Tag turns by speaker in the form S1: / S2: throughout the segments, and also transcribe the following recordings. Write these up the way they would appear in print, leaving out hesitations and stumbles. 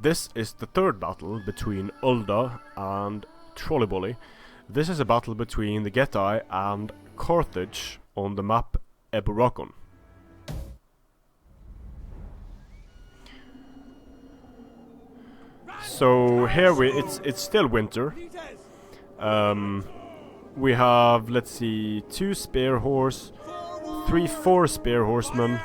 S1: This is the third battle between Ulda and TrolleyBoli. This is a battle between the Getae and Carthage on the map Eburakon. So here it's still winter. We have, let's see, 2 spear horse, 4 spear horsemen,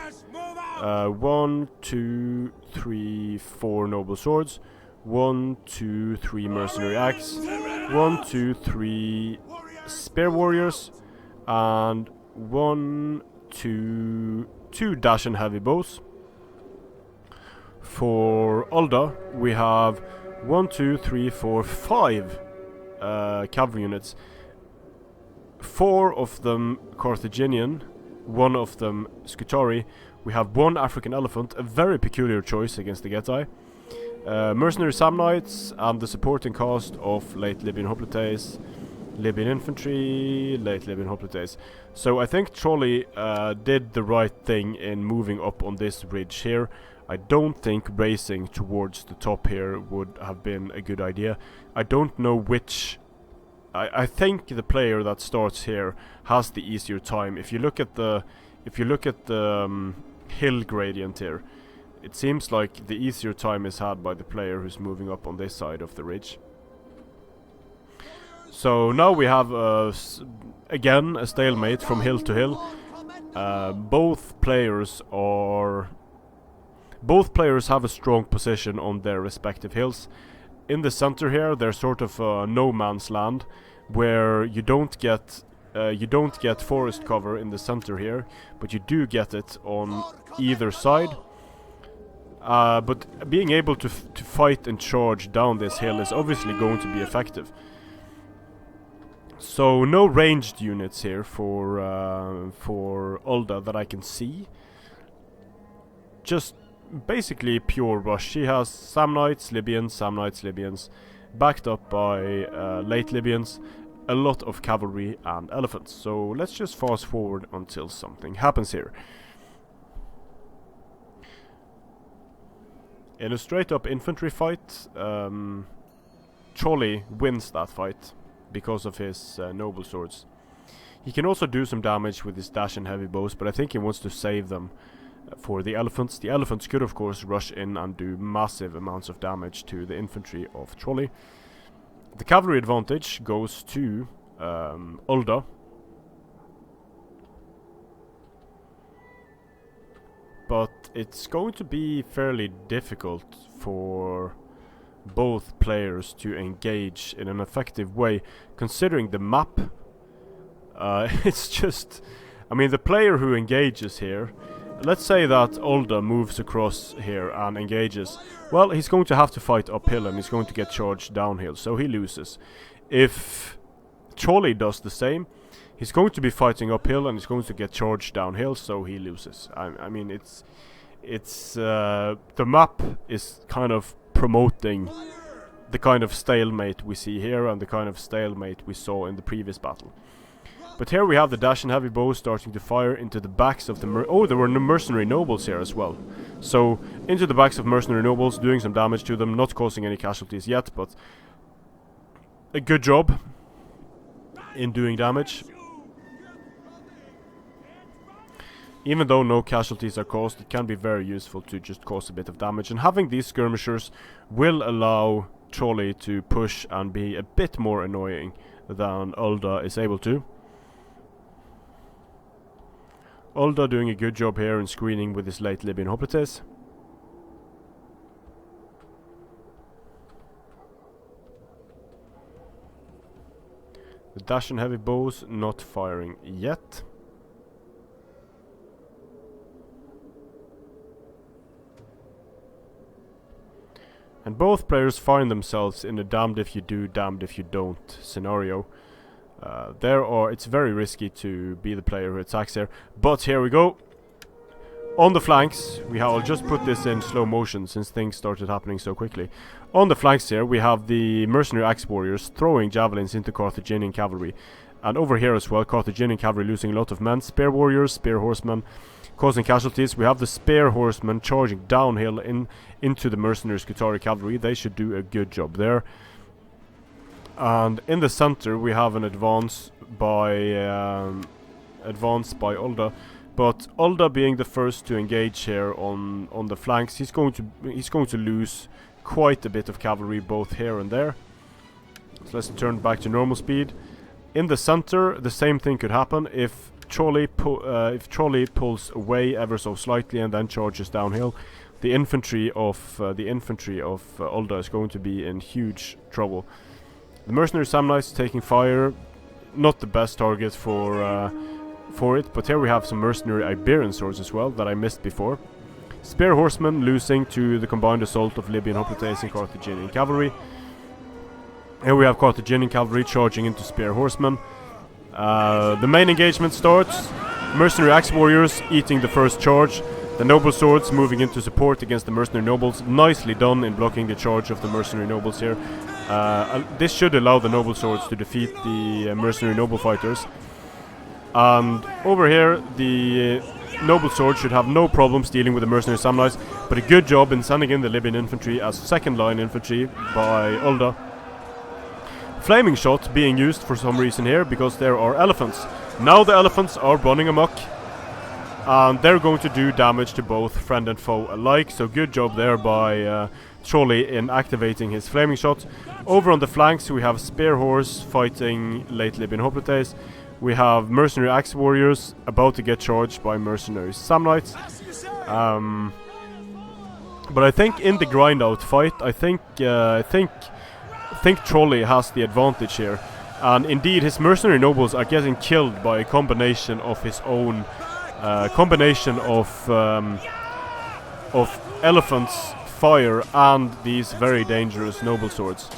S1: 1, 2, 3, 4 noble swords, 1, 2, 3 mercenary axe, 1, 2, 3 spear warriors, and 1, 2 dash and heavy bows. For Ulda, we have 1, 2, 3, 4, 5 cavalry units. 4 of them Carthaginian, 1 of them Scutari. We have 1 African elephant, a very peculiar choice against the Getae. Mercenary Samnites and the supporting cast of late Libyan hoplites, Libyan infantry, late Libyan hoplites. So I think Trolley did the right thing in moving up on this ridge here. I don't think racing towards the top here would have been a good idea. I don't know which. I think the player that starts here has the easier time. If you look at the hill gradient here, it seems like the easier time is had by the player who's moving up on this side of the ridge. So now we have again a stalemate from hill to hill. Both players have a strong position on their respective hills. In the center here, there's sort of no man's land, where you don't get forest cover in the center here, but you do get it on either side. But being able to fight and charge down this hill is obviously going to be effective. So no ranged units here for Ulda that I can see. Just basically pure rush. She has Samnites, Libyans, backed up by late Libyans, a lot of cavalry and elephants. So let's just fast forward until something happens here. In a straight up infantry fight, Trolley wins that fight because of his noble swords. He can also do some damage with his dash and heavy bows, but I think he wants to save them for the elephants. The elephants could of course rush in and do massive amounts of damage to the infantry of Trolley. The cavalry advantage goes to Ulda. But it's going to be fairly difficult for both players to engage in an effective way, considering the map. It's just, I mean, the player who engages here, let's say that Ulda moves across here and engages. Well, he's going to have to fight uphill and he's going to get charged downhill, so he loses. If Trolley does the same, he's going to be fighting uphill and he's going to get charged downhill, so he loses. I mean, it's the map is kind of promoting the kind of stalemate we see here and the kind of stalemate we saw in the previous battle. But here we have the dash and heavy bows starting to fire into the backs of the there were mercenary nobles here as well. So into the backs of mercenary nobles, doing some damage to them, not causing any casualties yet, but a good job in doing damage. Even though no casualties are caused, it can be very useful to just cause a bit of damage, and having these skirmishers will allow Trolley to push and be a bit more annoying than Ulda is able to. Ulda doing a good job here in screening with his late Libyan hoplites. The dash and heavy bows not firing yet. And both players find themselves in a damned if you do, damned if you don't scenario. It's very risky to be the player who attacks here. But here we go. On the flanks, I'll just put this in slow motion since things started happening so quickly. On the flanks here, we have the mercenary axe warriors throwing javelins into Carthaginian cavalry. And over here as well, Carthaginian cavalry losing a lot of men. Spear warriors, spear horsemen. causing casualties. We have the spear horsemen charging downhill into the mercenaries' Getae cavalry. They should do a good job there. And in the center we have an advance by Ulda, but Ulda being the first to engage here on the flanks, he's going to lose quite a bit of cavalry both here and there. So let's turn back to normal speed. In the center, the same thing could happen if Trolley pulls away ever so slightly and then charges downhill. The infantry of Ulda is going to be in huge trouble. The mercenary Samnites taking fire, not the best target for it, but here we have some mercenary Iberian swords as well that I missed before. Spear horsemen losing to the combined assault of Libyan hoplites and Carthaginian cavalry. Here we have Carthaginian cavalry charging into spear horsemen. The main engagement starts. Mercenary axe warriors eating the first charge. The noble swords moving into support against the mercenary nobles. Nicely done in blocking the charge of the mercenary nobles here. This should allow the noble swords to defeat the mercenary noble fighters. And over here, the noble sword should have no problems dealing with the mercenary Samnites, but a good job in sending in the Libyan infantry as second line infantry by Ulda. Flaming shot being used for some reason here because there are elephants. Now the elephants are running amok, and they're going to do damage to both friend and foe alike, so good job there by Trolley in activating his flaming shot. Over on the flanks we have spear horse fighting late Libyan hoplites. We have mercenary axe warriors about to get charged by mercenary Samnites. But I think in the grind out fight, I think Trolley has the advantage here. And indeed his mercenary nobles are getting killed by a combination of his own of elephants, fire, and these very dangerous noble swords.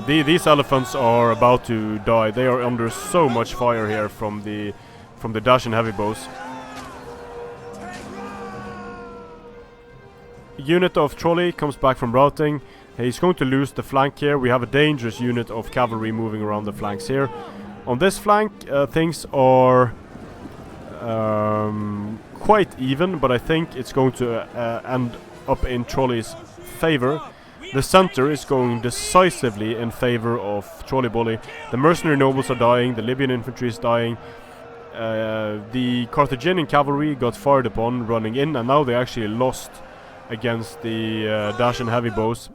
S1: These elephants are about to die. They are under so much fire here from the dash and heavy bows. Unit of Trolley comes back from routing. He's going to lose the flank here. We have a dangerous unit of cavalry moving around the flanks here. On this flank, things are quite even, but I think it's going to end up in Trolley's favor. The center is going decisively in favor of TrolleyBoli. The mercenary nobles are dying, the Libyan infantry is dying. The Carthaginian cavalry got fired upon running in, and now they actually lost against the dash and heavy bows.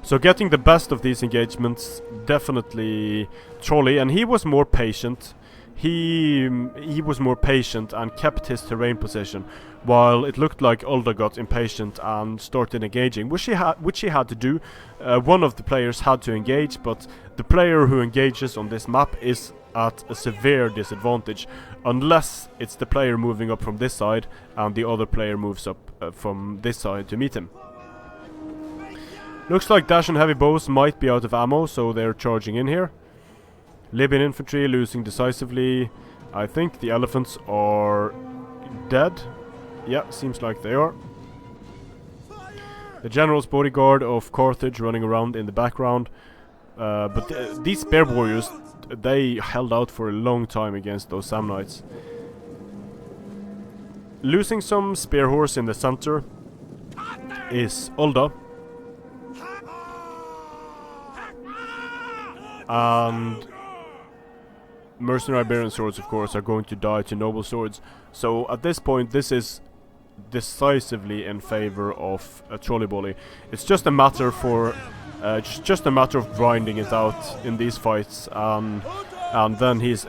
S1: So getting the best of these engagements, definitely Trolley, and he was more patient. He was more patient and kept his terrain position, while it looked like Ulda got impatient and started engaging, which he had to do. One of the players had to engage, but the player who engages on this map is at a severe disadvantage, unless it's the player moving up from this side and the other player moves up from this side to meet him. Looks like dash and heavy bows might be out of ammo, so they're charging in here. Libyan infantry losing decisively. I think the elephants are dead. Yeah, seems like they are. The general's bodyguard of Carthage running around in the background. But these spear warriors, they held out for a long time against those Samnites. Losing some spear horse in the center is Ulda. And mercenary Iberian swords, of course, are going to die to noble swords. So at this point, this is decisively in favor of TrolleyBoli. It's just a matter for, just a matter of grinding it out in these fights, and then he's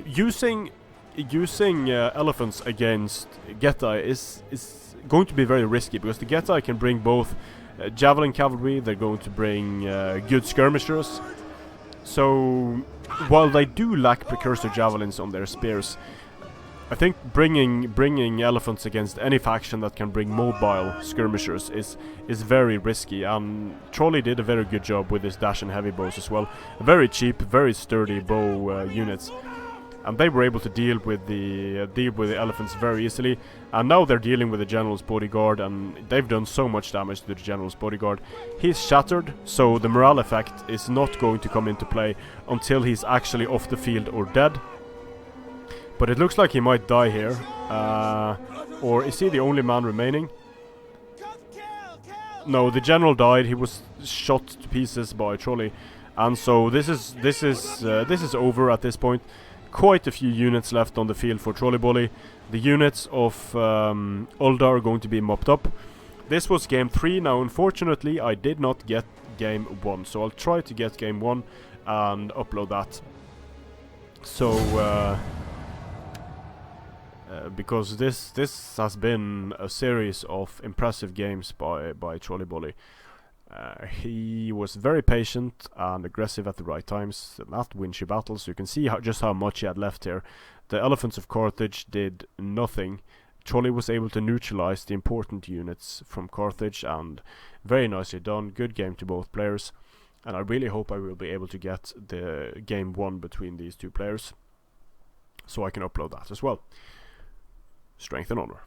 S1: using elephants against Getae is going to be very risky, because the Getae can bring both javelin cavalry. They're going to bring good skirmishers. So while they do lack precursor javelins on their spears, I think bringing elephants against any faction that can bring mobile skirmishers is very risky, and Trolley did a very good job with his dash and heavy bows as well. Very cheap, very sturdy bow units, and they were able to deal with the elephants very easily. And now they're dealing with the general's bodyguard, and they've done so much damage to the general's bodyguard. He's shattered, so the morale effect is not going to come into play until he's actually off the field or dead. But it looks like he might die here. Or is he the only man remaining? No, the general died. He was shot to pieces by a trolley, and so this is over at this point. Quite a few units left on the field for TrolleyBoli. The units of Ulda are going to be mopped up. This was game 3. Now, unfortunately, I did not get game 1, so I'll try to get game 1 and upload that. So, because this has been a series of impressive games by TrolleyBoli. He was very patient and aggressive at the right times, not winchy battles. You can see just how much he had left here. The elephants of Carthage did nothing. Trolley was able to neutralize the important units from Carthage, and very nicely done. Good game to both players, and I really hope I will be able to get the game 1 between these two players, so I can upload that as well. Strength and honor.